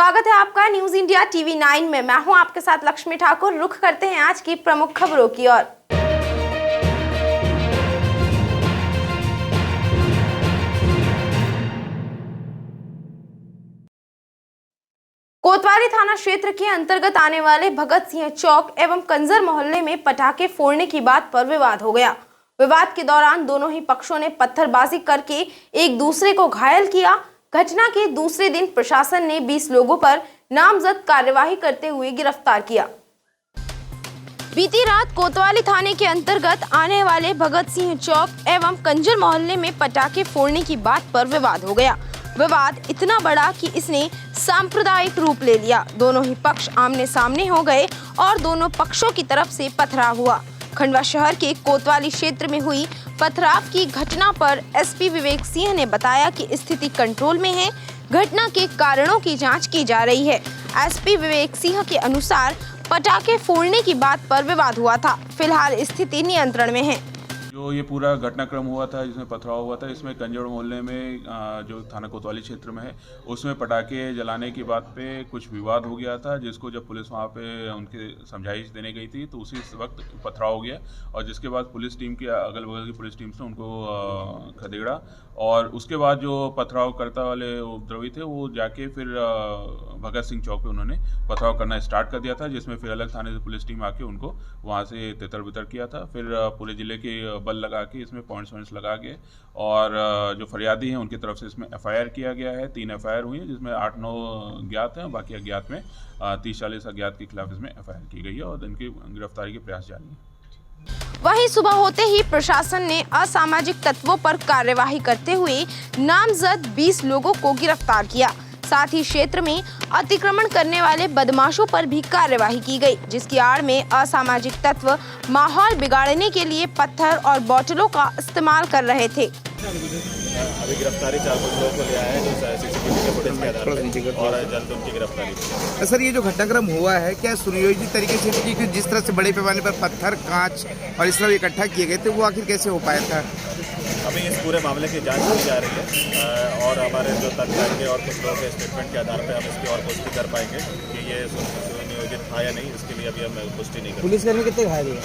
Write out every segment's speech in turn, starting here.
स्वागत है आपका न्यूज इंडिया टीवी 9 में। मैं हूं आपके साथ लक्ष्मी ठाकुर। रुख करते हैं आज की प्रमुख खबरों की ओर। कोतवाली थाना क्षेत्र के अंतर्गत आने वाले भगत सिंह चौक एवं कंजर मोहल्ले में पटाखे फोड़ने की बात पर विवाद हो गया। विवाद के दौरान दोनों ही पक्षों ने पत्थरबाजी करके एक दूसरे को घायल किया। घटना के दूसरे दिन प्रशासन ने 20 लोगों पर नामजद कार्यवाही करते हुए गिरफ्तार किया। बीती रात कोतवाली थाने के अंतर्गत आने वाले भगत सिंह चौक एवं कंजर मोहल्ले में पटाखे फोड़ने की बात पर विवाद हो गया। विवाद इतना बड़ा कि इसने सांप्रदायिक रूप ले लिया। दोनों ही पक्ष आमने सामने हो गए और दोनों पक्षों की तरफ से पथराव हुआ। खंडवा शहर के कोतवाली क्षेत्र में हुई पथराव की घटना पर एसपी विवेक सिंह ने बताया कि स्थिति कंट्रोल में है। घटना के कारणों की जांच की जा रही है। एसपी विवेक सिंह के अनुसार पटाखे फोड़ने की बात पर विवाद हुआ था। फिलहाल स्थिति नियंत्रण में है। जो ये पूरा घटनाक्रम हुआ था जिसमें पथराव हुआ था, इसमें कंजर मोहल्ले में जो थाना कोतवाली क्षेत्र में है उसमें पटाखे जलाने की बात पे कुछ विवाद हो गया था, जिसको जब पुलिस वहाँ पे उनके समझाइश देने गई थी तो उसी वक्त पथराव हो गया और जिसके बाद पुलिस टीम की अगल बगल की पुलिस टीम से उनको खदेड़ा और उसके बाद जो पथराव करता वाले उपद्रवी थे वो जाके फिर भगत सिंह चौक पे उन्होंने पथराव करना स्टार्ट कर दिया था, जिसमें फिर अलग थाने से पुलिस टीम आके उनको वहाँ से तितर बितर किया था। फिर पूरे ज़िले के बल लगा के इसमें पॉइंट्स लगा के और जो फरियादी हैं उनकी तरफ से इसमें एफआईआर किया गया है। 3 एफआईआर हुई हैं जिसमें 8-9 ज्ञात हैं, बाकी अज्ञात में 30-40 अज्ञात के खिलाफ इसमें एफआईआर की गई है और इनकी गिरफ्तारी के प्रयास जारी हैं। वहीं सुबह होते ही प्रशासन ने असामाजिक तत्वों पर कार्यवाही करते हुए नामजद 20 लोगों को गिरफ्तार किया। साथ ही क्षेत्र में अतिक्रमण करने वाले बदमाशों पर भी कार्यवाही की गई, जिसकी आड़ में असामाजिक तत्व माहौल बिगाड़ने के लिए पत्थर और बोतलों का इस्तेमाल कर रहे थे। अभी गिरफ्तारी 4 लोगों को लिया है जो सीसीटीवी के फुटेज के आधार पर और जल्द उनकी गिरफ्तारी की। सर, ये जो घटनाक्रम हुआ है क्या सुनियोजित तरीके से, क्योंकि जिस तरह से बड़े पैमाने पर पत्थर, कांच और इस तरह इकट्ठा किए गए थे, वो आखिर कैसे हो पाया था? अभी इस पूरे मामले की जांच की जा रही है और हमारे जो तथ्य आएंगे और कुछ लोगों के स्टेटमेंट के आधार पर हम इसकी और पुष्टि कर पाएंगे कि ये सुनियोजित था या नहीं। इसके लिए अभी हम पुष्टि नहीं कर। पुलिसकर्मी कितने घायल हुए?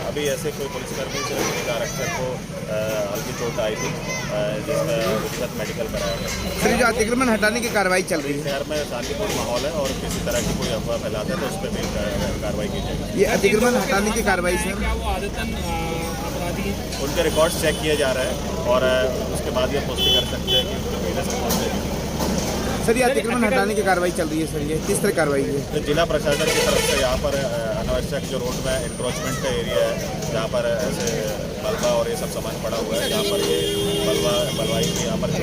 अभी ऐसे कोई पुलिसकर्मी से एक आरक्षक को हल्की चोट आई थी जिसमें विधिवत मेडिकल कराया गया। सर, जो अतिक्रमण हटाने की कार्रवाई चल रही है, शहर में शांतिपूर्ण माहौल है और किसी तरह की कोई अफवाह फैलाता है तो उस पर भी कार्रवाई की जाएगी। ये अतिक्रमण हटाने की कार्रवाई से उनके रिकॉर्ड्स चेक किए जा रहे हैं और उसके बाद ये पुष्टि कर सकते हैं कि उनके पीछे से कौन से। सर, ये अतिक्रमण हटाने की कार्रवाई चल रही है। सर, ये किस तरह कार्रवाई है? तो जिला प्रशासन की तरफ से यहाँ पर अनावश्यक जो रोड में इंक्रोचमेंट का एरिया है जहाँ पर ऐसे मलबा और ये सब सामान पड़ा हुआ है, जहाँ पर ये मलबाई की यहाँ बंद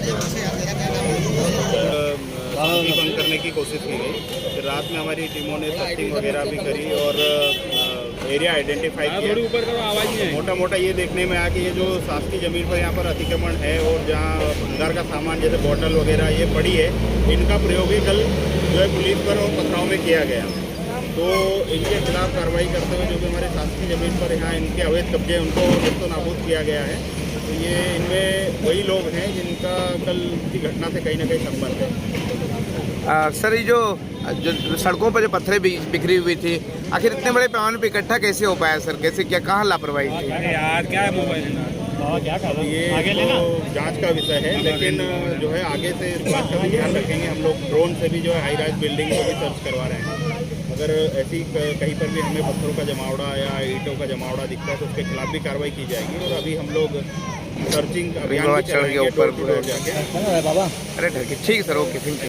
करने की कोशिश की गई। फिर रात में हमारी टीमों ने सर्चिंग वगैरह भी करी और एरिया आइडेंटिफाई किया। मोटा मोटा ये देखने में आया कि ये जो शासकीय ज़मीन पर यहाँ पर अतिक्रमण है और जहाँ भंडार का सामान जैसे बोतल वगैरह ये पड़ी है, इनका प्रयोग ही कल जो है पुलिस पर और पथराव में किया गया। तो इनके खिलाफ कार्रवाई करते हुए जो भी हमारे शासकीय ज़मीन पर यहाँ इनके अवैध कब्जे उनको जब्तो नाबूद किया गया है। तो ये इनमें वही लोग हैं जिनका कल की घटना से कहीं ना कहीं संबंध है। सर, ये जो सड़कों पर जो पत्थरें बिखरी हुई थी, आखिर इतने बड़े पैमाने पर इकट्ठा कैसे हो पाया? सर, कैसे, क्या, कहाँ लापरवाही थी? यार क्या है मोबाइल ये तो जांच का विषय है, लेकिन जो है आगे से इस बात का भी ध्यान रखेंगे। हम लोग ड्रोन से भी जो है हाई राइज बिल्डिंग को भी सर्च करवा रहे हैं। अगर ऐसी कहीं पर भी हमें पत्थरों का जमावड़ा या ईंटों का जमावड़ा दिखता है तो उसके खिलाफ भी कार्रवाई की जाएगी। और अभी हम लोग सर्चिंग अभियान भी चलाएंगे ऊपर जाके। अरे ठीक है सर, ओके, थैंक यू।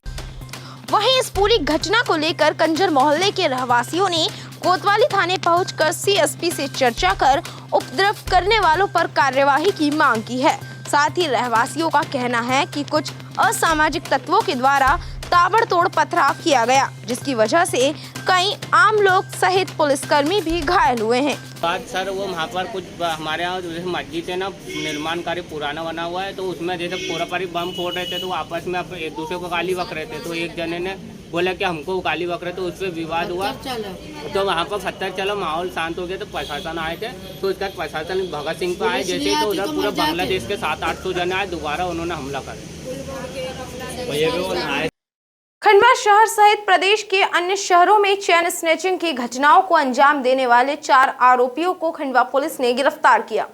वहीं इस पूरी घटना को लेकर कंजर मोहल्ले के रहवासियों ने कोतवाली थाने पहुंचकर सीएसपी से चर्चा कर उपद्रव करने वालों पर कार्यवाही की मांग की है। साथ ही रहवासियों का कहना है कि कुछ असामाजिक तत्वों के द्वारा ताबड़तोड़ पथराव किया गया, जिसकी वजह से कई आम लोग सहित पुलिसकर्मी भी घायल हुए हैं। बात सर, वो वहाँ पर कुछ हमारे यहाँ जैसे मस्जिद है ना, निर्माण कार्य पुराना बना हुआ है, तो उसमें जैसे पूरा बम फोड़ रहे थे तो आपस में एक दूसरे को गाली बक रहे थे। तो एक जने ने बोला कि हमको गाली बक रहे, तो उस पर विवाद हुआ। तो वहाँ पर पत्थर चला, माहौल शांत हो गया तो प्रशासन आए थे। तो उसके बाद प्रशासन भगत सिंह पे आए जैसे, तो उधर पूरा बांग्लादेश के 700-800 जने आए, दोबारा उन्होंने हमला कर दिया। खंडवा शहर सहित प्रदेश के अन्य शहरों में चेन स्नैचिंग की घटनाओं को अंजाम देने वाले 4 आरोपियों को खंडवा पुलिस ने गिरफ्तार किया।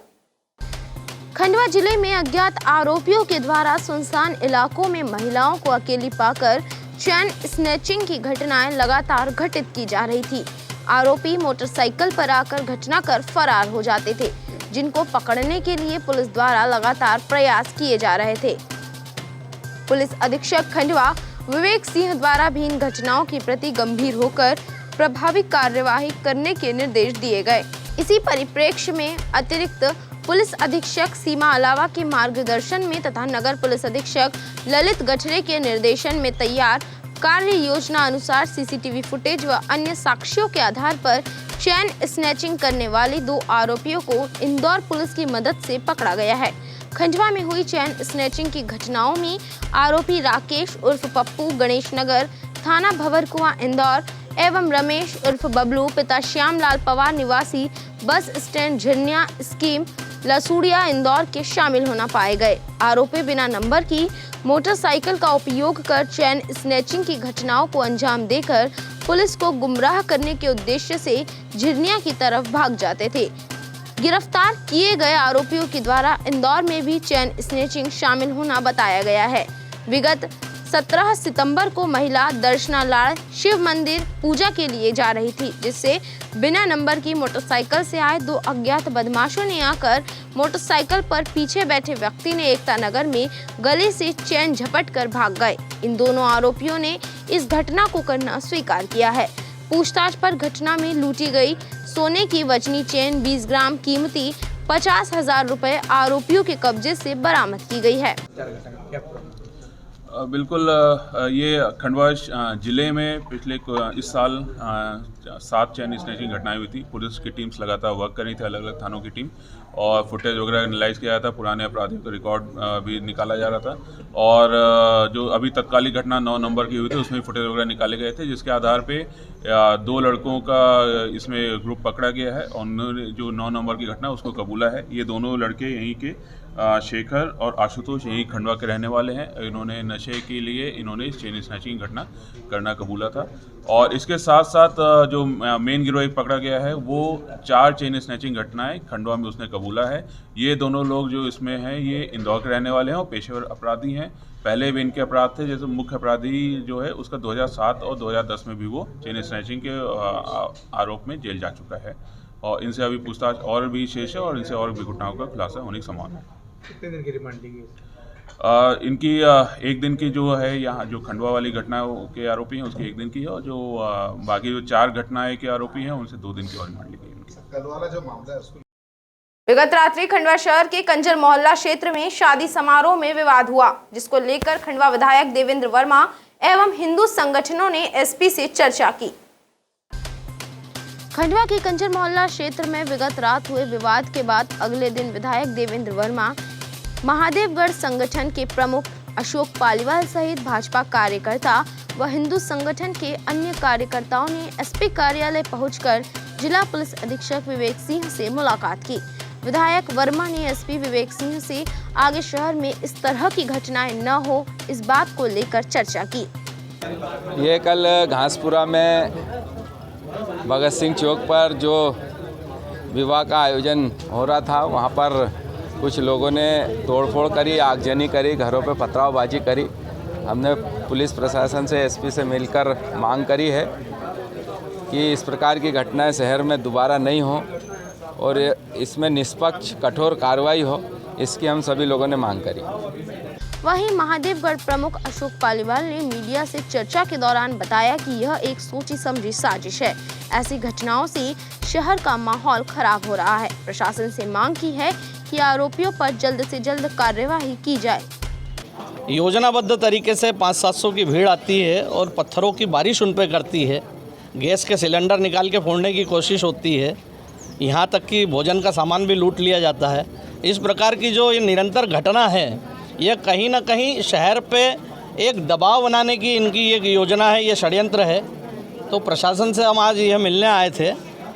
खंडवा जिले में अज्ञात आरोपियों के द्वारा सुनसान इलाकों में महिलाओं को अकेली पाकर चेन स्नैचिंग की घटनाएं लगातार घटित की जा रही थी। आरोपी मोटरसाइकिल पर आकर घटना कर फरार हो जाते थे, जिनको पकड़ने के लिए पुलिस द्वारा लगातार प्रयास किए जा रहे थे। पुलिस अधीक्षक खंडवा विवेक सिंह द्वारा भी इन घटनाओं के प्रति गंभीर होकर प्रभावी कार्यवाही करने के निर्देश दिए गए। इसी परिप्रेक्ष्य में अतिरिक्त पुलिस अधीक्षक सीमा अलावा के मार्गदर्शन में तथा नगर पुलिस अधीक्षक ललित गठरे के निर्देशन में तैयार कार्य योजना अनुसार सीसीटीवी फुटेज व अन्य साक्ष्यों के आधार पर चेन स्नैचिंग करने वाले 2 आरोपियों को इंदौर पुलिस की मदद से पकड़ा गया है। खंडवा में हुई चेन स्नैचिंग की घटनाओं में आरोपी राकेश उर्फ पप्पू गणेश नगर थाना भंवरकुआं इंदौर एवं रमेश उर्फ बबलू पिता श्यामलाल पवार निवासी bus stand Jhirniya scheme Lasudia Indore के शामिल होना पाए गए। आरोपी बिना नंबर की मोटरसाइकिल का उपयोग कर चेन स्नैचिंग की घटनाओं को अंजाम देकर पुलिस को गुमराह करने के उद्देश्य से झिरनिया की तरफ भाग जाते थे। गिरफ्तार किए गए आरोपियों के द्वारा इंदौर में भी चेन स्नैचिंग शामिल होना बताया गया है। विगत 17 सितंबर को महिला दर्शना लाड़ शिव मंदिर पूजा के लिए जा रही थी, जिससे बिना नंबर की मोटरसाइकिल से आए 2 अज्ञात बदमाशों ने आकर मोटरसाइकिल पर पीछे बैठे व्यक्ति ने एकता नगर में गले से चेन झपट कर भाग गए। इन दोनों आरोपियों ने इस घटना को करना स्वीकार किया है। पूछताछ पर घटना में लूटी गई सोने की वजनी चेन 20 ग्राम कीमती 50,000 रुपए आरोपियों के कब्जे से बरामद की गई है। बिल्कुल, ये खंडवा जिले में पिछले इस साल 7 चेन स्नैचिंग घटनाएं हुई थी। पुलिस की टीम्स लगातार वर्क कर रही थी, अलग अलग थानों की टीम, और फुटेज वगैरह एनालाइज किया था। पुराने अपराधियों का रिकॉर्ड भी निकाला जा रहा था, और जो अभी तत्कालिक घटना 9 नंबर की हुई थी उसमें फुटेज वगैरह निकाले गए थे, जिसके आधार पे 2 लड़कों का इसमें ग्रुप पकड़ा गया है और उन्होंने जो 9 नंबर की घटना उसको कबूला है। ये दोनों लड़के यहीं के शेखर और आशुतोष यहीं खंडवा के रहने वाले हैं। इन्होंने नशे के लिए इन्होंने चेन स्नैचिंग घटना करना कबूला था, और इसके साथ साथ जो मेन गिरोह पकड़ा गया है वो 4 चेन स्नैचिंग घटनाएं खंडवा में उसने कबूला है। ये दोनों लोग जो इसमें हैं ये इंदौर के रहने वाले हैं और पेशेवर अपराधी हैं। पहले भी इनके अपराध थे, जैसे मुख्य अपराधी जो है उसका 2007 और 2010 में भी वो चेन स्नैचिंग के आरोप में जेल जा चुका है, और इनसे अभी पूछताछ और भी शेष है और इनसे और भी घटनाओं का खुलासा होने की संभावना है। कितने दिन की रिमांड ली गई? इनकी 1 दिन की जो है, यहाँ जो खंडवा वाली घटना के आरोपी हैं उसकी 1 दिन की है, और जो बाकी जो 4 घटनाएं के आरोपी हैं उनसे 2 दिन की और रिमांड ली गई उनकी। कल वाला जो मामला है उसको विगत रात्रि खंडवा शहर के कंजर मोहल्ला क्षेत्र में शादी समारोह में विवाद हुआ, जिसको लेकर खंडवा विधायक देवेंद्र वर्मा एवं हिंदू संगठनों ने एसपी से चर्चा की। खंडवा के कंजर मोहल्ला क्षेत्र में विगत रात हुए विवाद के बाद अगले दिन विधायक देवेंद्र वर्मा, महादेवगढ़ संगठन के प्रमुख अशोक पालीवाल सहित भाजपा कार्यकर्ता व हिंदू संगठन के अन्य कार्यकर्ताओं ने एसपी कार्यालय पहुंचकर जिला पुलिस अधीक्षक विवेक सिंह से मुलाकात की। विधायक वर्मा ने एसपी विवेक सिंह से आगे शहर में इस तरह की घटनाएं न हो, इस बात को लेकर चर्चा की। ये कल घासपुरा में भगत सिंह चौक पर जो विवाह का आयोजन हो रहा था, वहाँ पर कुछ लोगों ने तोड़फोड़ करी, आगजनी करी, घरों पे पथरावबाजी करी। हमने पुलिस प्रशासन से एसपी से मिलकर मांग करी है कि इस प्रकार की घटनाएं शहर में दोबारा नहीं हो और इसमें निष्पक्ष कठोर कार्रवाई हो, इसकी हम सभी लोगों ने मांग करी। वहीं महादेवगढ़ प्रमुख अशोक पालीवाल ने मीडिया से चर्चा के दौरान बताया कि यह एक सोची समझी साजिश है। ऐसी घटनाओं से शहर का माहौल खराब हो रहा है। प्रशासन से मांग की है कि आरोपियों पर जल्द से जल्द कार्यवाही की जाए। योजनाबद्ध तरीके से 500-700 की भीड़ आती है और पत्थरों की बारिश उन पर करती है, गैस के सिलेंडर निकाल के फोड़ने की कोशिश होती है, यहाँ तक कि भोजन का सामान भी लूट लिया जाता है। इस प्रकार की जो ये निरंतर घटना है, यह कहीं ना कहीं शहर पे एक दबाव बनाने की इनकी एक योजना है, ये षड्यंत्र है। तो प्रशासन से हम आज यह मिलने आए थे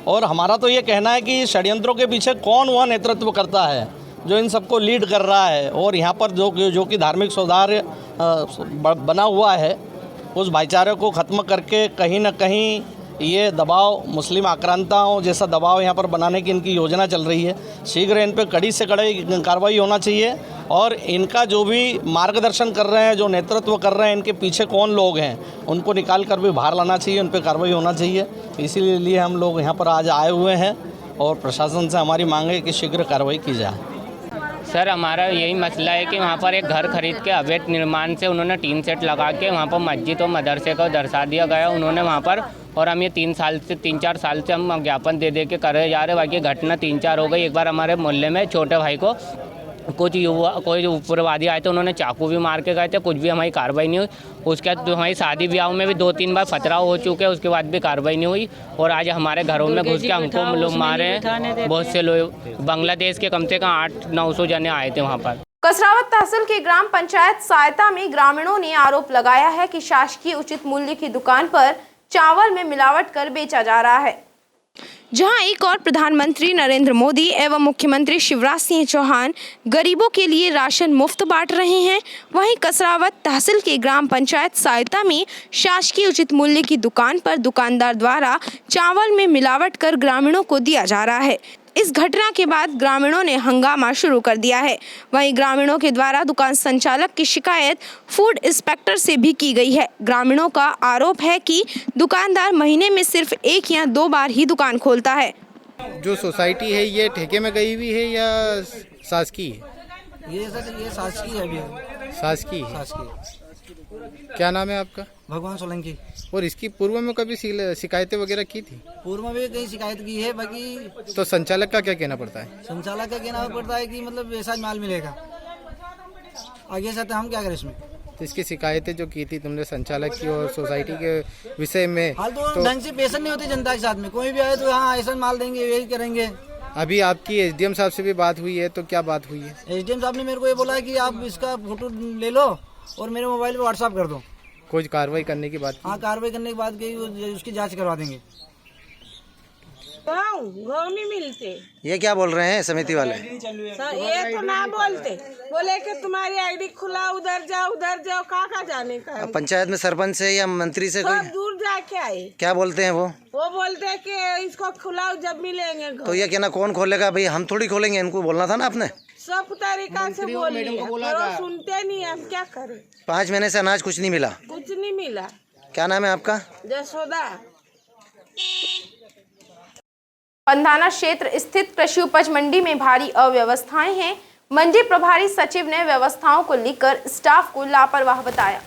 और हमारा तो ये कहना है कि षड्यंत्रों के पीछे कौन वह नेतृत्व करता है जो इन सबको लीड कर रहा है, और यहाँ पर जो कि धार्मिक सुधार बना हुआ है, उस भाईचारे को ख़त्म करके कहीं ना कहीं ये दबाव, मुस्लिम आक्रांताओं जैसा दबाव यहाँ पर बनाने की इनकी योजना चल रही है। शीघ्र इन पर कड़ी से कड़ी कार्रवाई होना चाहिए और इनका जो भी मार्गदर्शन कर रहे हैं, जो नेतृत्व कर रहे हैं, इनके पीछे कौन लोग हैं, उनको निकाल कर भी बाहर लाना चाहिए, उन पर कार्रवाई होना चाहिए। इसीलिए हम लोग यहाँ पर आज आए हुए हैं और प्रशासन से हमारी मांग है कि शीघ्र कार्रवाई की जाए। सर, हमारा यही मसला है कि वहाँ पर एक घर खरीद के अवैध निर्माण से उन्होंने टीन सेट लगा के वहाँ पर मस्जिद और मदरसे को दर्शा दिया गया उन्होंने वहाँ पर, और हम ये 3-4 साल से हम ज्ञापन दे के करे जा रहे हैं। बाकी घटना 3-4 हो गई। एक बार हमारे मोहल्ले में छोटे भाई को कोई उग्रवादी आए थे, उन्होंने चाकू भी मार के गए थे, कुछ भी हमारी कार्रवाई नहीं हुई। उसके बाद हमारी शादी ब्याह में भी 2-3 बार पथराव हो चुके हैं, उसके बाद भी कार्रवाई नहीं हुई। और आज हमारे घरों में घुस के हमको लोग मारे हैं। बहुत से लोग बांग्लादेश के कम से कम 800-900 जने आए थे वहाँ पर। कसरावत तहसील की ग्राम पंचायत सहायता में ग्रामीणों ने आरोप लगाया है कि शासकीय उचित मूल्य की दुकान पर चावल में मिलावट कर बेचा जा रहा है। जहां एक और प्रधानमंत्री नरेंद्र मोदी एवं मुख्यमंत्री शिवराज सिंह चौहान गरीबों के लिए राशन मुफ्त बांट रहे हैं, वहीं कसरावत तहसील के ग्राम पंचायत सहायता में शासकीय उचित मूल्य की दुकान पर दुकानदार द्वारा चावल में मिलावट कर ग्रामीणों को दिया जा रहा है। इस घटना के बाद ग्रामीणों ने हंगामा शुरू कर दिया है। वहीं ग्रामीणों के द्वारा दुकान संचालक की शिकायत फूड इंस्पेक्टर से भी की गई है। ग्रामीणों का आरोप है कि दुकानदार महीने में सिर्फ 1 या 2 बार ही दुकान खोलता है। जो सोसाइटी है ये ठेके में गई हुई है या शासकीय है? ये शासकीय है अभी। शासकीय। क्या नाम है आपका? भगवान सोलंकी। और इसकी पूर्व में कभी शिकायतें वगैरह की थी? पूर्व में भी कई शिकायत की है। बाकी तो संचालक का क्या कहना पड़ता है? संचालक का कहना पड़ता है कि मतलब ऐसा माल मिलेगा, आगे से हम क्या करें इसमें। तो इसकी शिकायतें जो की थी तुमने संचालक की और सोसाइटी के विषय में, हाल तो ढंग से पेश नहीं होती जनता के साथ में। कोई भी आए तो हाँ ऐसा माल देंगे, यही करेंगे। अभी आपकी एसडीएम साहब से भी बात हुई है, तो क्या बात हुई है? एसडीएम साहब ने मेरे को ये बोला कि आप इसका फोटो ले लो और मेरे मोबाइल पे व्हाट्सएप कर दो। कुछ कार्रवाई करने की बात? हाँ, कार्रवाई करने के बाद उसकी जांच करवा देंगे। गाँव में मिलते। ये क्या बोल रहे हैं समिति वाले? ये तो ना बोलते, बोले कि तुम्हारी आईडी खुला, उधर जाओ, कहाँ जाने का। पंचायत में सरपंच से या मंत्री से कोई दूर जाके आए। क्या बोलते हैं वो बोलते हैं कि इसको खुलाओ जब मिलेंगे। तो ये कहना कौन खोलेगा भाई? हम थोड़ी खोलेंगे, इनको बोलना था ना आपने। सब तरीका से बोलिए, पर सुनते नहीं, हम क्या करें। 5 महीने से अनाज कुछ नहीं मिला? कुछ नहीं मिला। क्या नाम है आपका? जसोदा। पंधाना क्षेत्र स्थित कृषि उपज मंडी में भारी अव्यवस्थाएं हैं। मंडी प्रभारी सचिव ने व्यवस्थाओं को लेकर स्टाफ को लापरवाह बताया।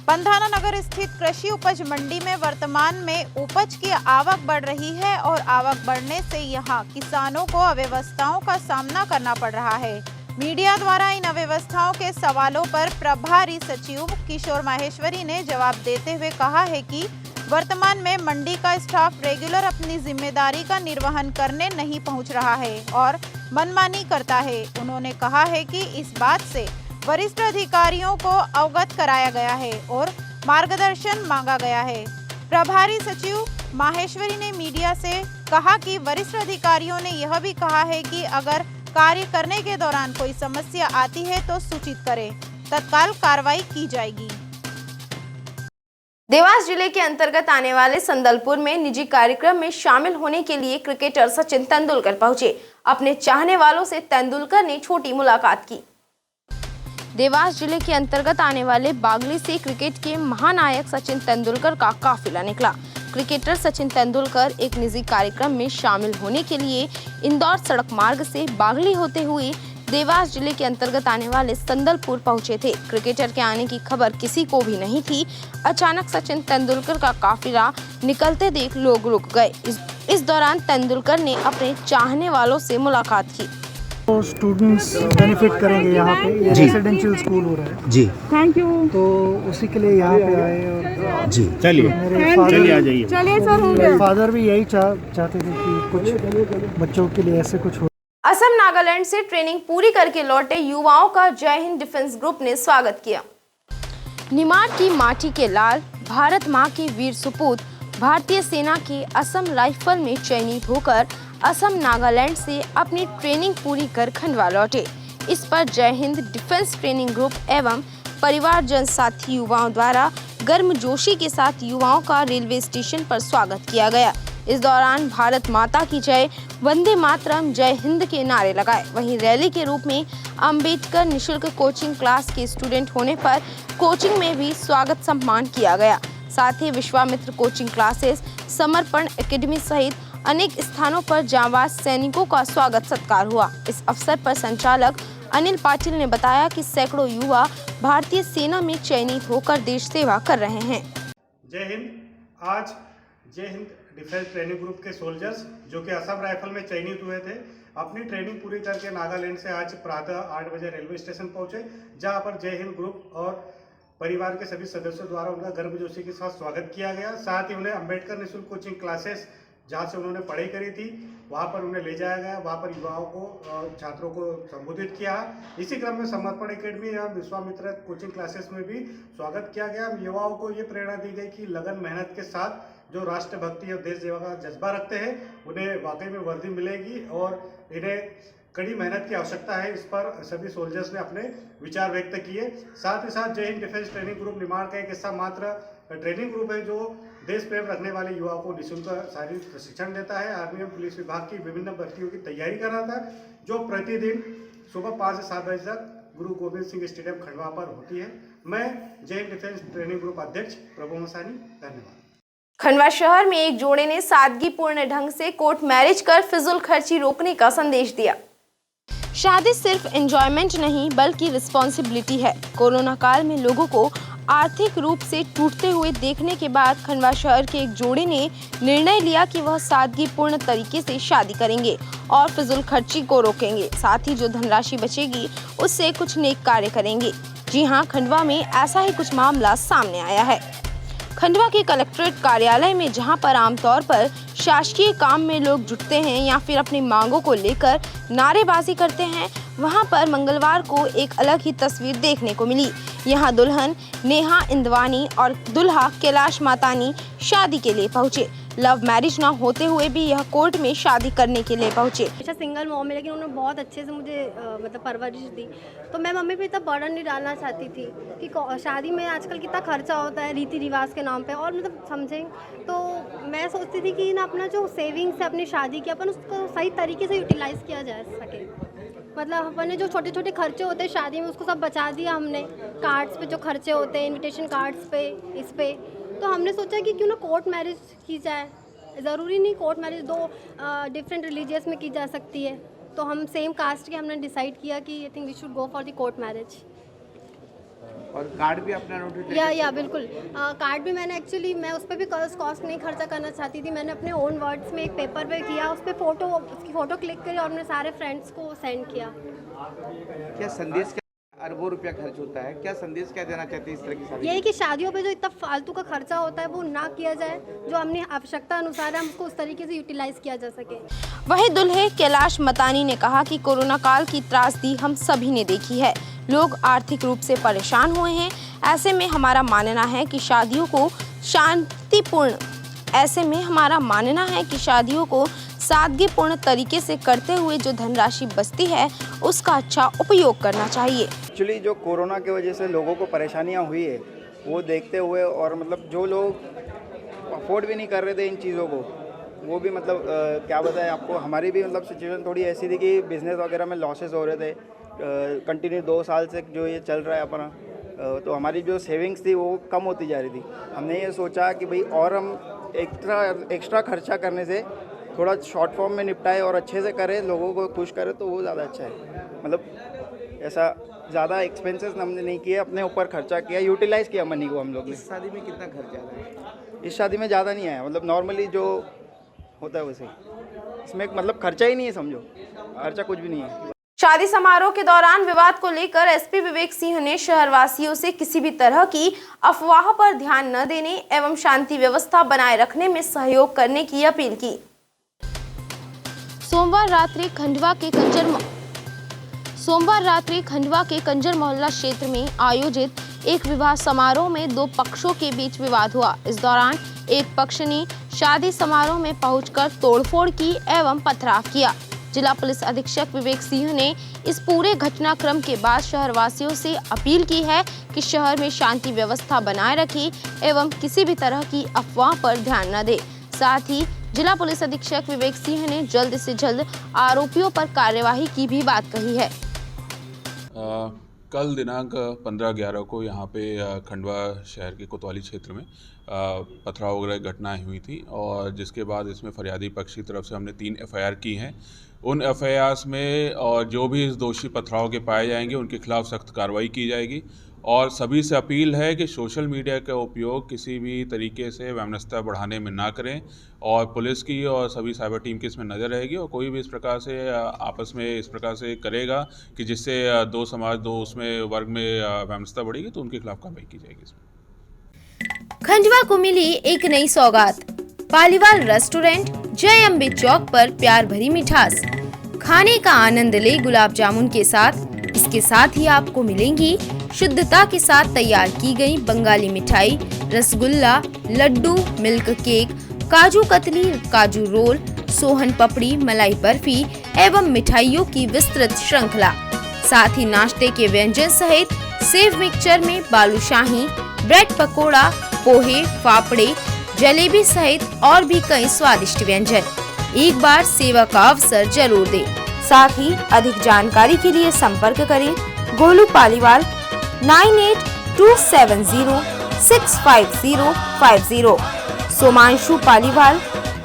पंधाना नगर स्थित कृषि उपज मंडी में वर्तमान में उपज की आवक बढ़ रही है और आवक बढ़ने से यहां किसानों को अव्यवस्थाओं का सामना करना पड़ रहा है। मीडिया द्वारा इन अव्यवस्थाओं के सवालों पर प्रभारी सचिव किशोर माहेश्वरी ने जवाब देते हुए कहा है कि वर्तमान में मंडी का स्टाफ रेगुलर अपनी जिम्मेदारी का निर्वहन करने नहीं पहुंच रहा है और मनमानी करता है। उन्होंने कहा है कि इस बात से वरिष्ठ अधिकारियों को अवगत कराया गया है और मार्गदर्शन मांगा गया है। प्रभारी सचिव माहेश्वरी ने मीडिया से कहा कि वरिष्ठ अधिकारियों ने यह भी कहा है कि अगर कार्य करने के दौरान कोई समस्या आती है तो सूचित करें, तत्काल कार्रवाई की जाएगी। देवास जिले के अंतर्गत आने वाले संदलपुर में निजी कार्यक्रम में शामिल होने के लिए क्रिकेटर सचिन तेंदुलकर पहुंचे। अपने चाहने वालों से तेंदुलकर ने छोटी मुलाकात की। देवास जिले के अंतर्गत आने वाले बागली से क्रिकेट के महानायक सचिन तेंदुलकर का काफिला निकला। क्रिकेटर सचिन तेंदुलकर एक निजी कार्यक्रम में शामिल होने के लिए इंदौर सड़क मार्ग से बागली होते हुए देवास जिले के अंतर्गत आने वाले संदलपुर पहुंचे थे। क्रिकेटर के आने की खबर किसी को भी नहीं थी। अचानक सचिन तेंदुलकर का काफिला निकलते देख लोग रुक गए। इस दौरान तेंदुलकर ने अपने चाहने वालों से मुलाकात की। तो स्टूडेंट्स बेनिफिट करेंगे यहाँ पे, ये रेसिडेंशियल स्कूल हो रहा है जी। Thank you. तो उसी के लिए यहाँ पे आए और जी चलिए आ जाइए। चलिए सर, मेरे फादर भी यही चाहते थे कि कुछ बच्चों के लिए ऐसे कुछ हो। असम नागालैंड से ट्रेनिंग पूरी करके लौटे युवाओं का जय हिंद डिफेंस ग्रुप ने स्वागत किया। निमाड़ की माटी के लाल, भारत मां के वीर सुपूत भारतीय सेना के असम राइफल में चयनित होकर असम नागालैंड से अपनी ट्रेनिंग पूरी कर खंडवा लौटे। इस पर जय हिंद डिफेंस ट्रेनिंग ग्रुप एवं परिवारजन साथी युवाओं द्वारा गर्मजोशी के साथ युवाओं का रेलवे स्टेशन पर स्वागत किया गया। इस दौरान भारत माता की जय, वंदे मातरम, जय हिंद के नारे लगाए। वहीं रैली के रूप में अंबेडकर निशुल्क कोचिंग क्लास के स्टूडेंट होने पर कोचिंग में भी स्वागत सम्मान किया गया। साथ ही विश्वामित्र कोचिंग क्लासेस, समर्पण एकेडमी सहित अनेक स्थानों पर जांबाज सैनिकों का स्वागत सत्कार हुआ। इस अवसर पर संचालक अनिल पाटिल ने बताया कि सैकड़ों युवा भारतीय सेना में चयनित होकर देश सेवा कर रहे हैं। जय हिंद। आज जय हिंद डिफेंस ट्रेनिंग ग्रुप के सोल्जर्स जो कि असम राइफल में चयनित हुए थे, अपनी ट्रेनिंग पूरी करके नागालैंड से आज प्रातः 8 बजे रेलवे स्टेशन पहुंचे, जहां पर जय हिंद ग्रुप और परिवार के सभी सदस्यों द्वारा उनका गर्मजोशी के साथ स्वागत किया गया। साथ ही उन्हें अंबेडकर निशुल्क कोचिंग क्लासेस जहाँ से उन्होंने पढ़ाई करी थी वहाँ पर उन्हें ले जाया गया। वहाँ पर युवाओं को, छात्रों को संबोधित किया। इसी क्रम में समर्पण एकेडमी एवं विश्वामित्र कोचिंग क्लासेस में भी स्वागत किया गया। युवाओं को ये प्रेरणा दी गई कि लगन मेहनत के साथ जो राष्ट्रभक्ति और देश सेवा का जज्बा रखते हैं उन्हें वाकई में वर्दी मिलेगी और इन्हें कड़ी मेहनत की आवश्यकता है। इस पर सभी सोल्जर्स ने अपने विचार व्यक्त किए। साथ ही साथ जय हिंद डिफेंस ट्रेनिंग ग्रुप निर्माण का एक हिस्सा मात्र ट्रेनिंग ग्रुप है जो देश प्रेम रखने वाले युवाओं को निःशुल्क शारीरिक प्रशिक्षण देता है। आर्मी एवं पुलिस विभाग की विभिन्न भर्तियों की तैयारी कराता है, जो प्रतिदिन सुबह 5 से 7 बजे तक गुरु गोविंद सिंह स्टेडियम खंडवा पर होती है। मैं जय हिंद डिफेंस ट्रेनिंग ग्रुप अध्यक्ष प्रभु मसानी, धन्यवाद। खंडवा शहर में एक जोड़े ने सादगीपूर्ण ढंग से कोर्ट मैरिज कर फिजूल खर्ची रोकने का संदेश दिया। शादी सिर्फ एंजॉयमेंट नहीं बल्कि रिस्पॉन्सिबिलिटी है। कोरोना काल में लोगों को आर्थिक रूप से टूटते हुए देखने के बाद खंडवा शहर के एक जोड़े ने निर्णय लिया कि वह सादगीपूर्ण तरीके से शादी करेंगे और फिजूल खर्ची को रोकेंगे। साथ ही जो धनराशि बचेगी उससे कुछ नेक कार्य करेंगे। जी हां, खंडवा में ऐसा ही कुछ मामला सामने आया है। खंडवा के कलेक्ट्रेट कार्यालय में जहां पर आमतौर पर शासकीय काम में लोग जुटते हैं या फिर अपनी मांगों को लेकर नारेबाजी करते हैं, वहां पर मंगलवार को एक अलग ही तस्वीर देखने को मिली। यहां दुल्हन नेहा इंदवानी और दुल्हा कैलाश मातानी शादी के लिए पहुंचे। लव मैरिज ना होते हुए भी यह कोर्ट में शादी करने के लिए पहुंचे। अच्छा सिंगल मॉम है, लेकिन उन्होंने बहुत अच्छे से मुझे मतलब परवरिश दी, तो मैं मम्मी पे इतना बर्डन नहीं डालना चाहती थी कि शादी में आजकल कितना खर्चा होता है रीति रिवाज के नाम पे, और मतलब समझें तो मैं सोचती थी कि ना अपना जो सेविंग्स है अपनी शादी की, अपन उसको सही तरीके से यूटिलाइज़ किया जा सके। मतलब अपने जो छोटे छोटे खर्चे होते हैं शादी में उसको सब बचा दिया हमने। कार्ड्स पे जो खर्चे होते हैं, इनविटेशन कार्ड्स पे, इस पे, तो हमने सोचा कि क्यों ना कोर्ट मैरिज की जाए। ज़रूरी नहीं कोर्ट मैरिज दो डिफरेंट रिलीजियस में की जा सकती है, तो हम सेम कास्ट के हमने डिसाइड किया कि I think we should go for the court marriage. और कार्ड भी अपना नोटिस या बिल्कुल कार्ड भी मैंने एक्चुअली मैं उस पर भी कॉस्ट नहीं खर्चा करना चाहती थी। मैंने अपने ओन वर्ड्स में एक पेपर पे किया, उस पर उसकी फ़ोटो क्लिक करी और मैंने सारे फ्रेंड्स को सेंड किया। क्या संदेश, अरबों रुपया खर्च होता है, क्या संदेश क्या देना चाहते हैं इस तरह की शादी? यही कि शादियों पे जो इतना फालतू का खर्चा होता है वो ना किया जाए, जो अपनी आवश्यकता अनुसार है हमको उस तरीके से यूटिलाइज किया जा सके। वहीं दुल्हे कैलाश मतानी ने कहा कि कोरोना काल की त्रासदी हम सभी ने देखी है। लोग आर्थिक रूप से परेशान हुए हैं। ऐसे में हमारा मानना है कि शादियों को सादगीपूर्ण तरीके से करते हुए जो धनराशि बचती है उसका अच्छा उपयोग करना चाहिए। एक्चुअली जो कोरोना की वजह से लोगों को परेशानियां हुई है वो देखते हुए, और मतलब जो लोग अफोर्ड भी नहीं कर रहे थे इन चीज़ों को, वो भी मतलब क्या बताएं आपको, हमारी भी मतलब सिचुएशन थोड़ी ऐसी थी कि बिज़नेस वगैरह में लॉसेस हो रहे थे कंटिन्यू 2 साल से जो ये चल रहा है अपना, तो हमारी जो सेविंग्स थी वो कम होती जा रही थी। हमने ये सोचा कि भाई और हम एक्स्ट्रा खर्चा करने से थोड़ा शॉर्ट फॉर्म में निपटाए और अच्छे से करें, लोगों को खुश करें, तो वो ज़्यादा अच्छा है। मतलब ऐसा ज़्यादा एक्सपेंसेस हमने नहीं किए, अपने ऊपर खर्चा किया, यूटिलाइज़ किया मनी को हम लोग ने। इस शादी में कितना खर्चा आया? इस शादी में ज़्यादा नहीं आया, मतलब नॉर्मली जो होता है वैसे। इसमें मतलब खर्चा ही नहीं है, समझो खर्चा कुछ भी नहीं है। शादी समारोह के दौरान विवाद को लेकर एसपी विवेक सिंह ने शहरवासियों से किसी भी तरह की अफवाह पर ध्यान न देने एवं शांति व्यवस्था बनाए रखने में सहयोग करने की अपील की। सोमवार रात्रि खंडवा के कंजर मोहल्ला क्षेत्र में आयोजित एक विवाह समारोह में 2 पक्षों के बीच विवाद हुआ। इस दौरान एक पक्ष ने शादी समारोह में पहुंचकर तोड़फोड़ की एवं पथराव किया, जिला पुलिस अधीक्षक विवेक सिंह ने इस पूरे घटनाक्रम के बाद शहरवासियों से अपील की है कि शहर में शांति व्यवस्था बनाए रखें एवं किसी भी तरह की अफवाह पर ध्यान न दें। साथ ही जिला पुलिस अधीक्षक विवेक सिंह ने जल्द से जल्द आरोपियों पर कार्यवाही की भी बात कही है। कल दिनांक 15/11 को यहाँ पे खंडवा शहर के कोतवाली क्षेत्र में पथराव वगैरह घटनाएं हुई थी और जिसके बाद इसमें फरियादी पक्ष की तरफ से हमने 3 FIR की हैं। उन FIRs में और जो भी इस दोषी पथराव के पाए जाएंगे उनके खिलाफ सख्त कार्रवाई की जाएगी और सभी से अपील है कि सोशल मीडिया का उपयोग किसी भी तरीके से वैमनस्यता बढ़ाने में ना करें और पुलिस की और सभी साइबर टीम की इसमें नज़र रहेगी और कोई भी इस प्रकार से आपस में इस प्रकार से करेगा कि जिससे दो समाज दो उसमें वर्ग में वैमनस्यता बढ़ेगी तो उनके खिलाफ कार्रवाई की जाएगी। इसमें खंडवा को मिली एक नई सौगात। पालीवाल रेस्टोरेंट जय अम्बे चौक पर प्यार भरी मिठास, खाने का आनंद ले गुलाब जामुन के साथ। इसके साथ ही आपको मिलेंगी शुद्धता के साथ तैयार की गई बंगाली मिठाई, रसगुल्ला, लड्डू, मिल्क केक, काजू कतली, काजू रोल, सोहन पपड़ी, मलाई बर्फी एवं मिठाइयों की विस्तृत श्रृंखला। साथ ही नाश्ते के व्यंजन सहित सेव मिक्सचर में बालूशाही, ब्रेड पकोड़ा, पोहे, फाफड़े, जलेबी सहित और भी कई स्वादिष्ट व्यंजन। एक बार सेवा का अवसर जरूर दें। साथ ही अधिक जानकारी के लिए संपर्क करें गोलू पालीवाल 9827065050, सोमांशु पालीवाल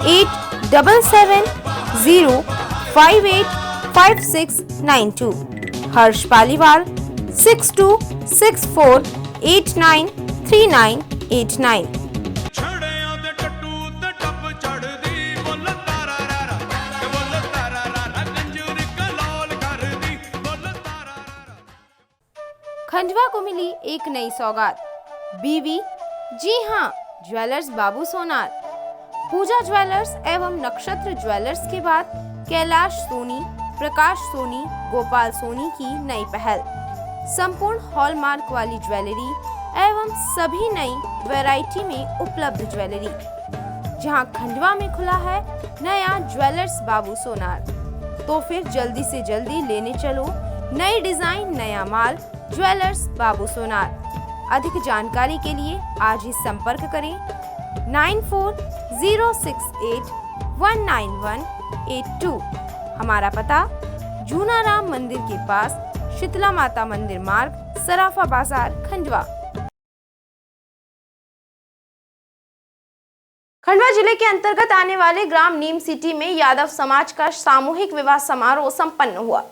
8770585692, हर्ष पालीवाल 6264893989। खंडवा को मिली एक नई सौगात। बीवी, जी हाँ, ज्वेलर्स बाबू सोनार। पूजा ज्वेलर्स एवं नक्षत्र ज्वेलर्स के बाद कैलाश सोनी, प्रकाश सोनी, गोपाल सोनी की नई पहल। संपूर्ण हॉलमार्क वाली ज्वेलरी एवं सभी नई वैरायटी में उपलब्ध ज्वेलरी। जहां खंडवा में खुला है नया ज्वेलर्स बाबू सोनार। तो फिर जल्दी से जल्दी लेने चलो नई डिजाइन, नया माल, ज्वेलर्स बाबू सोनार। अधिक जानकारी के लिए आज ही संपर्क करें 9406819182। हमारा पता जूना राम मंदिर के पास, शीतला माता मंदिर मार्ग, सराफा बाजार, खंडवा। खंडवा जिले के अंतर्गत आने वाले ग्राम नीम सिटी में यादव समाज का सामूहिक विवाह समारोह संपन्न हुआ।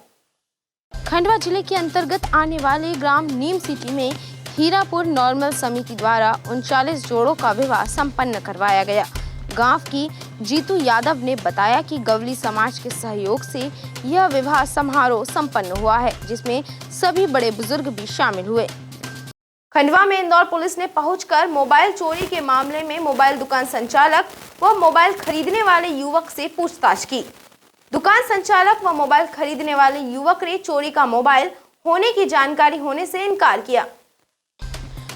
खंडवा जिले के अंतर्गत आने वाले ग्राम नीम सिटी में हीरापुर नॉर्मल समिति द्वारा 39 जोड़ों का विवाह संपन्न करवाया गया। गांव की जीतू यादव ने बताया कि गवली समाज के सहयोग से यह विवाह समारोह संपन्न हुआ है, जिसमें सभी बड़े बुजुर्ग भी शामिल हुए। खंडवा में इंदौर पुलिस ने पहुंचकर मोबाइल चोरी के मामले में मोबाइल दुकान संचालक व मोबाइल खरीदने वाले युवक से पूछताछ की। दुकान संचालक व मोबाइल खरीदने वाले युवक ने चोरी का मोबाइल होने की जानकारी होने से इनकार किया।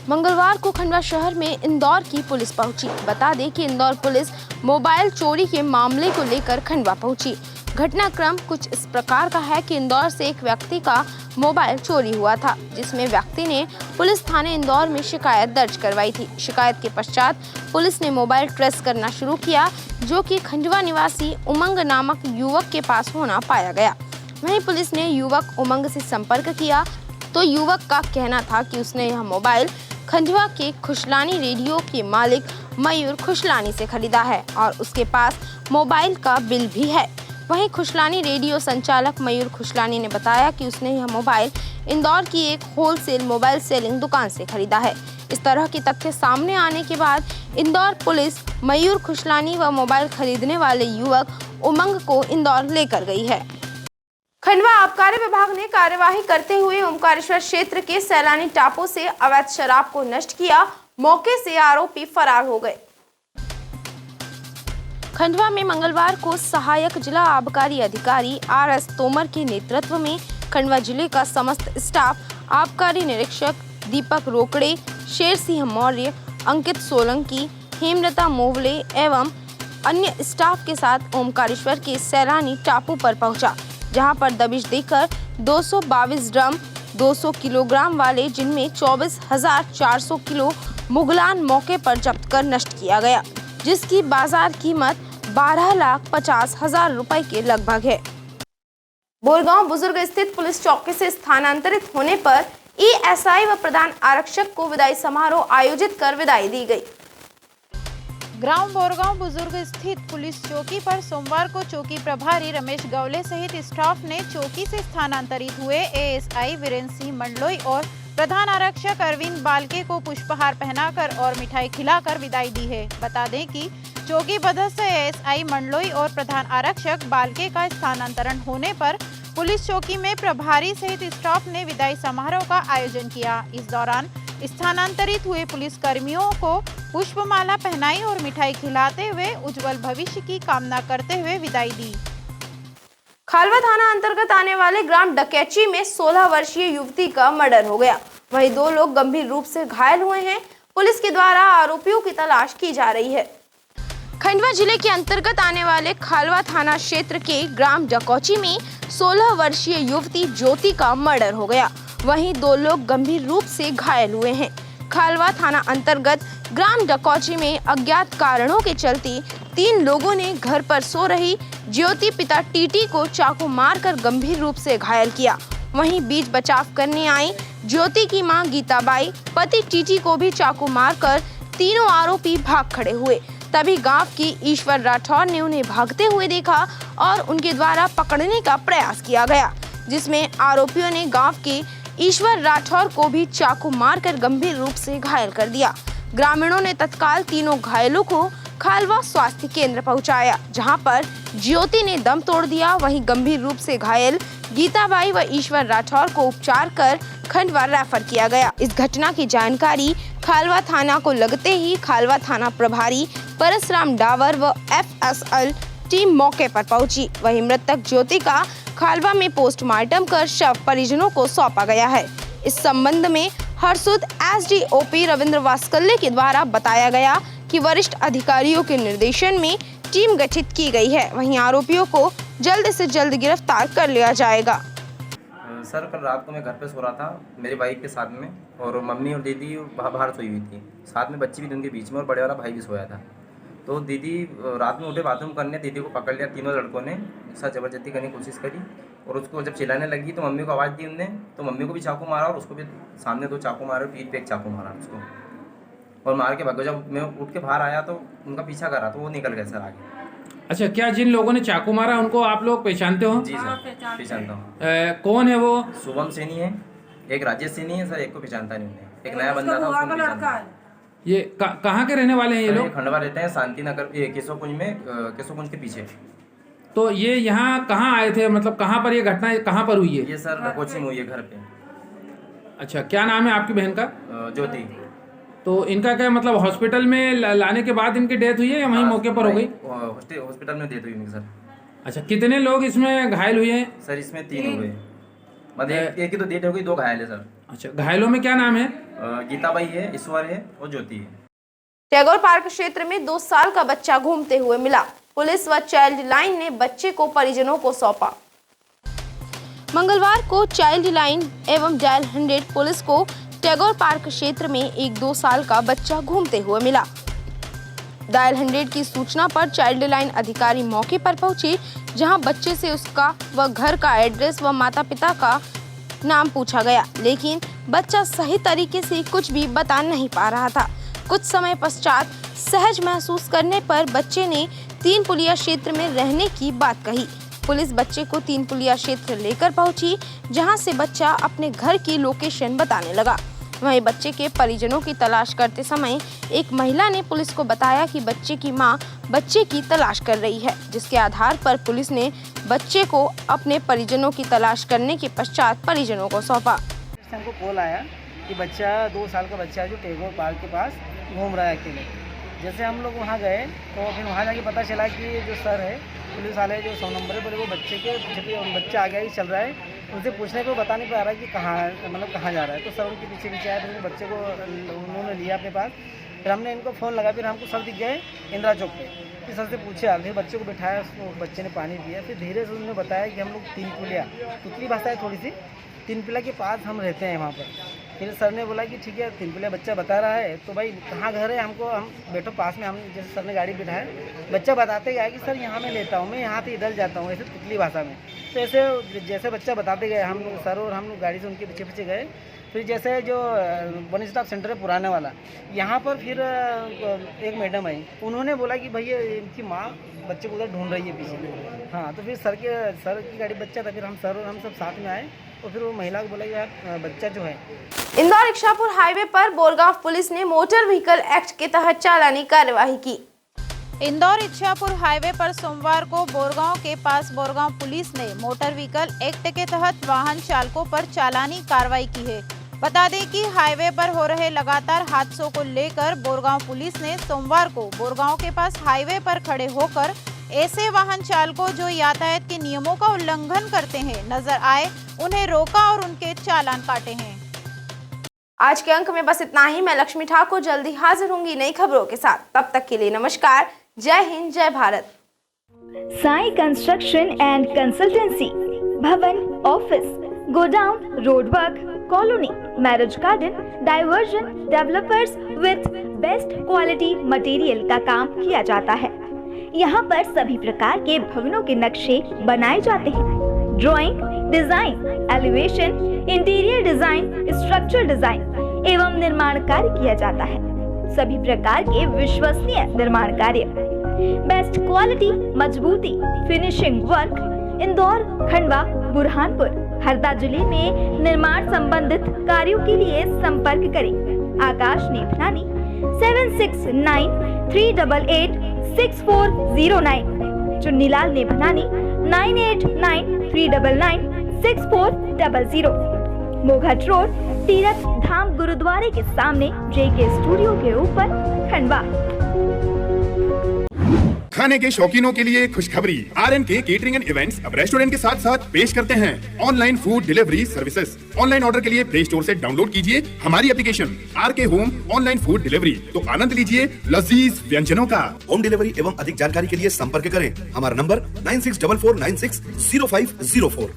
मंगलवार को खंडवा शहर में इंदौर की पुलिस पहुंची। बता दें कि इंदौर पुलिस मोबाइल चोरी के मामले को लेकर खंडवा पहुंची। घटनाक्रम कुछ इस प्रकार का है कि इंदौर से एक व्यक्ति का मोबाइल चोरी हुआ था, जिसमें व्यक्ति ने पुलिस थाने इंदौर में शिकायत दर्ज करवाई थी। शिकायत के पश्चात पुलिस ने मोबाइल ट्रेस करना शुरू किया, जो कि खंडवा निवासी उमंग नामक युवक के पास होना पाया गया। वहीं पुलिस ने युवक उमंग से संपर्क किया तो युवक का कहना था कि उसने यह मोबाइल खंडवा के खुशलानी रेडियो के मालिक मयूर खुशलानी से खरीदा है और उसके पास मोबाइल का बिल भी है। वहीं खुशलानी रेडियो संचालक मयूर खुशलानी ने बताया कि उसने यह मोबाइल इंदौर की एक होलसेल मोबाइल सेलिंग दुकान से खरीदा है। इस तरह के तथ्य सामने आने के बाद इंदौर पुलिस मयूर खुशलानी व मोबाइल खरीदने वाले युवक उमंग को इंदौर लेकर गई है। खंडवा आबकारी विभाग ने कार्यवाही करते हुए ओमकारेश्वर क्षेत्र के सैलानी टापू से अवैध शराब को नष्ट किया। मौके से आरोपी फरार हो गए। खंडवा में मंगलवार को सहायक जिला आबकारी अधिकारी RS तोमर के नेतृत्व में खंडवा जिले का समस्त स्टाफ, आबकारी निरीक्षक दीपक रोकड़े, शेर सिंह मौर्य, अंकित सोलंकी, हेमलता मोवले एवं अन्य स्टाफ के साथ ओमकारेश्वर के सैलानी टापू पर पहुंचा, जहां पर दबिश देकर 222 ड्रम 200 किलोग्राम वाले, जिनमें 24,400 किलो मुगलान मौके पर जब्त कर नष्ट किया गया, जिसकी बाजार कीमत 12,50,000 रुपए के लगभग है। बोरगांव बुजुर्ग स्थित पुलिस चौकी से स्थानांतरित होने पर एएसआई व प्रधान आरक्षक को विदाई समारोह आयोजित कर विदाई दी गई। ग्राम बोरगांव बुजुर्ग स्थित पुलिस चौकी पर सोमवार को चौकी प्रभारी रमेश गवले सहित स्टाफ ने चौकी से स्थानांतरित हुए एएसआई वीरेंद्र सिंह मंडलोई और प्रधान आरक्षक अरविंद बालके को पुष्पहार पहनाकर और मिठाई खिलाकर विदाई दी है। बता दें कि चौकी पदस्थ एएसआई मंडलोई और प्रधान आरक्षक बालके का स्थानांतरण होने पर पुलिस चौकी में प्रभारी सहित स्टाफ ने विदाई समारोह का आयोजन किया। इस दौरान स्थानांतरित हुए पुलिस कर्मियों को पुष्पमाला पहनाई और मिठाई खिलाते हुए उज्जवल भविष्य की कामना करते हुए विदाई दी। खालवा थाना अंतर्गत आने वाले ग्राम डकैची में 16 वर्षीय युवती का मर्डर हो गया। वहीं 2 लोग गंभीर रूप से घायल हुए हैं। पुलिस के द्वारा आरोपियों की तलाश की जा रही है। खंडवा जिले के अंतर्गत आने वाले खालवा थाना क्षेत्र के ग्राम डकौची में 16 वर्षीय युवती ज्योति का मर्डर हो गया। वहीं 2 लोग गंभीर रूप से घायल हुए हैं। खालवा थाना अंतर्गत ग्राम डकौची में अज्ञात कारणों के चलते 3 लोगों ने घर पर सो रही ज्योति पिता टीटी को चाकू मारकर गंभीर रूप से घायल किया। वहीं बीच बचाव करने आई ज्योति की मां गीताबाई पति टीटी को भी चाकू मारकर तीनों आरोपी भाग खड़े हुए। तभी गांव की ईश्वर राठौर ने उन्हें भागते हुए देखा और उनके द्वारा पकड़ने का प्रयास किया गया, जिसमें आरोपियों ने गांव के ईश्वर राठौर को भी चाकू मारकर गंभीर रूप से घायल कर दिया। ग्रामीणों ने तत्काल तीनों घायलों को खालवा स्वास्थ्य केंद्र पहुंचाया, जहां पर ज्योति ने दम तोड़ दिया। वहीं गंभीर रूप से घायल गीताबाई व ईश्वर राठौर को उपचार कर खंडवा रेफर किया गया। इस घटना की जानकारी खालवा थाना को लगते ही खालवा थाना प्रभारी परसराम डावर व एफएसएल टीम मौके पर पहुंची। वहीं मृतक ज्योति का खालवा में पोस्टमार्टम कर शव परिजनों को सौंपा गया है। इस संबंध में हरसुद एसडीओपी रविंद्र वास्कल्ले के द्वारा बताया गया कि वरिष्ठ अधिकारियों के निर्देशन में टीम गठित की गई है। वहीं आरोपियों को जल्द से जल्द गिरफ्तार कर लिया जाएगा। सर, कल रात को मैं घर पे सो रहा था मेरे भाई के साथ में, और मम्मी और दीदी बाहर सोई हुई थी, साथ में बच्ची भी थी उनके बीच में, और बड़े वाला भाई भी सोया था। तो दीदी रात में उठे बाथरूम करने, दीदी को पकड़ लिया। तीनों लड़कों ने उसका ज़बरदस्ती करने की कोशिश करी, और उसको जब चिल्लाने लगी तो मम्मी को आवाज़ दी उनने, तो मम्मी को भी चाकू मारा और उसको भी सामने 2 चाकू मारे, पीठ पे 1 चाकू मारा उसको, और मार के भागो। जब मैं उठ के बाहर आया तो उनका पीछा करा तो वो निकल गए सर आगे। अच्छा, क्या जिन लोगों ने चाकू मारा उनको आप लोग पहचानते हो? जी सर, पहचानता हूँ। कौन है वो? शुभम सैनी है, एक राजेश सैनी है सर, एक को पहचानता नहीं उन्हें, एक नया बंदा था उसको पहचानता। ये कहाँ के रहने वाले हैं ये लोग? खंडवा रहते हैं, शांति नगर केशवकुंज में, केशवकुंज के पीछे। तो ये यहाँ कहाँ आए थे, मतलब कहाँ पर ये घटना कहाँ पर हुई है? ये सर डकौची में हुई है, घर पे। अच्छा, क्या नाम है आपकी बहन का? ज्योति। तो इनका क्या मतलब हॉस्पिटल में लाने के बाद इनकी डेथ हुई है या वहीं मौके पर हो गई? हॉस्पिटल में डेथ हुई उनकी सर। अच्छा, कितने लोग इसमें घायल हुए हैं? सर इसमें 3 हुए, मतलब एक की तो डेथ हो गई, 2 घायल है सर। अच्छा, घायलों में क्या नाम है? गीताबाई है, ईश्वर है और ज्योति है। टैगोर पार्क क्षेत्र में 2 साल का बच्चा घूमते हुए मिला। पुलिस व चाइल्ड लाइन ने बच्चे को परिजनों को सौंपा। मंगलवार को चाइल्ड लाइन एवं डायल 100 पुलिस को टैगोर पार्क क्षेत्र में एक 2 साल का बच्चा घूमते हुए मिला। डायल 100 की सूचना पर चाइल्ड लाइन अधिकारी मौके पर पहुंचे, जहां बच्चे से उसका व घर का एड्रेस व माता पिता का नाम पूछा गया, लेकिन बच्चा सही तरीके से कुछ भी बता नहीं पा रहा था। कुछ समय पश्चात सहज महसूस करने पर बच्चे ने 3 पुलिया क्षेत्र में रहने की बात कही। पुलिस बच्चे को 3 पुलिया क्षेत्र लेकर पहुंची, जहां से बच्चा अपने घर की लोकेशन बताने लगा। वहीं बच्चे के परिजनों की तलाश करते समय एक महिला ने पुलिस को बताया कि बच्चे की मां बच्चे की तलाश कर रही है, जिसके आधार पर पुलिस ने बच्चे को अपने परिजनों की तलाश करने के पश्चात परिजनों को सौंपा। हमको कॉल आया कि बच्चा 2 साल का बच्चा जो टैगोर पार्क के पास घूम रहा है अकेले। जैसे हम लोग वहाँ गए तो फिर वहाँ जाके पता चला कि जो सर है पुलिस वाले जो 100 नंबर पर वो बच्चे के पीछे बच्चा आगे ही चल रहा है, उनसे पूछने को बता नहीं पा रहा है कि कहाँ मतलब कहाँ जा रहा है। तो सर उनके पीछे आए, तो बच्चे को उन्होंने लिया अपने पास फिर हमने इनको फ़ोन लगा, फिर हमको सर दिख गए इंदिरा चौक पे। फिर सर से पूछा, फिर बच्चे को बिठाया, उसको बच्चे ने पानी पिया। फिर धीरे से उन्होंने बताया कि हम लोग 3 पुलिया, उतनी भाषा है थोड़ी सी, 3 पुलिया के पास हम रहते हैं वहाँ पर। फिर सर ने बोला कि ठीक है, 3 पुलिया बच्चा बता रहा है, तो भाई कहाँ घर है, हमको हम बैठो पास में। हम जैसे सर ने गाड़ी बिठाया, बच्चा बताते गया कि सर यहाँ मैं लेता हूँ, मैं यहाँ से इधर जाता हूँ, ऐसे तितली भाषा में। तो ऐसे जैसे बच्चा बताते गए, हम सर और हम लोग गाड़ी से उनके पीछे पीछे गए। फिर जैसे जो वन स्टॉप सेंटर है पुराने वाला, यहाँ पर फिर एक मैडम आई, उन्होंने बोला कि भैया इनकी माँ बच्चे को उधर ढूंढ रही है पीछे। हाँ, तो फिर सर की गाड़ी बच्चा था, फिर हम सर और हम सब साथ में आए, और फिर वो महिला को बोला कि यार बच्चा जो है। इंदौर इच्छापुर हाईवे पर बोरगांव पुलिस ने मोटर व्हीकल एक्ट के तहत चालानी कार्यवाही की। इंदौर इच्छापुर हाईवे पर सोमवार को बोरगांव के पास बोरगांव पुलिस ने मोटर व्हीकल एक्ट के तहत वाहन चालकों पर चालानी कार्रवाई की है। बता दें कि हाईवे पर हो रहे लगातार हादसों को लेकर बोरगांव पुलिस ने सोमवार को बोरगांव के पास हाईवे पर खड़े होकर ऐसे वाहन चालकों जो यातायात के नियमों का उल्लंघन करते हैं नजर आए, उन्हें रोका और उनके चालान काटे हैं। आज के अंक में बस इतना ही। मैं लक्ष्मी ठाकुर जल्दी हाजिर होंगी नई खबरों के साथ। तब तक के लिए नमस्कार। जय हिंद, जय Bharat. Sai construction and consultancy, भवन, office, godown, road work, colony, marriage garden, diversion, developers with best quality material का काम किया जाता है। यहाँ पर सभी प्रकार के भवनों के नक्शे बनाए जाते हैं। Drawing, design, elevation, interior design, structural design एवं निर्माण कार्य किया जाता है। सभी प्रकार के विश्वसनीय निर्माण कार्य, बेस्ट क्वालिटी, मजबूती, फिनिशिंग वर्क इंदौर, खंडवा, बुरहानपुर, हरदा जिले में निर्माण संबंधित कार्यों के लिए संपर्क करें आकाश नेभनानी 7693886409, चुन्नीलाल नेभनानी 9893996400, मोघट रोड, तीरथ धाम गुरुद्वारे के सामने, JK स्टूडियो के ऊपर, खंडवा। खाने के शौकीनों के लिए खुशखबरी, RNK केटरिंग एंड इवेंट्स अब रेस्टोरेंट के साथ साथ पेश करते हैं online food delivery services. Online order के लिए प्ले स्टोर से डाउनलोड कीजिए हमारी application RK home online food delivery, तो आनंद लीजिए लजीज व्यंजनों का। होम डिलीवरी एवं अधिक जानकारी के लिए संपर्क करें हमारा नंबर 9644960504।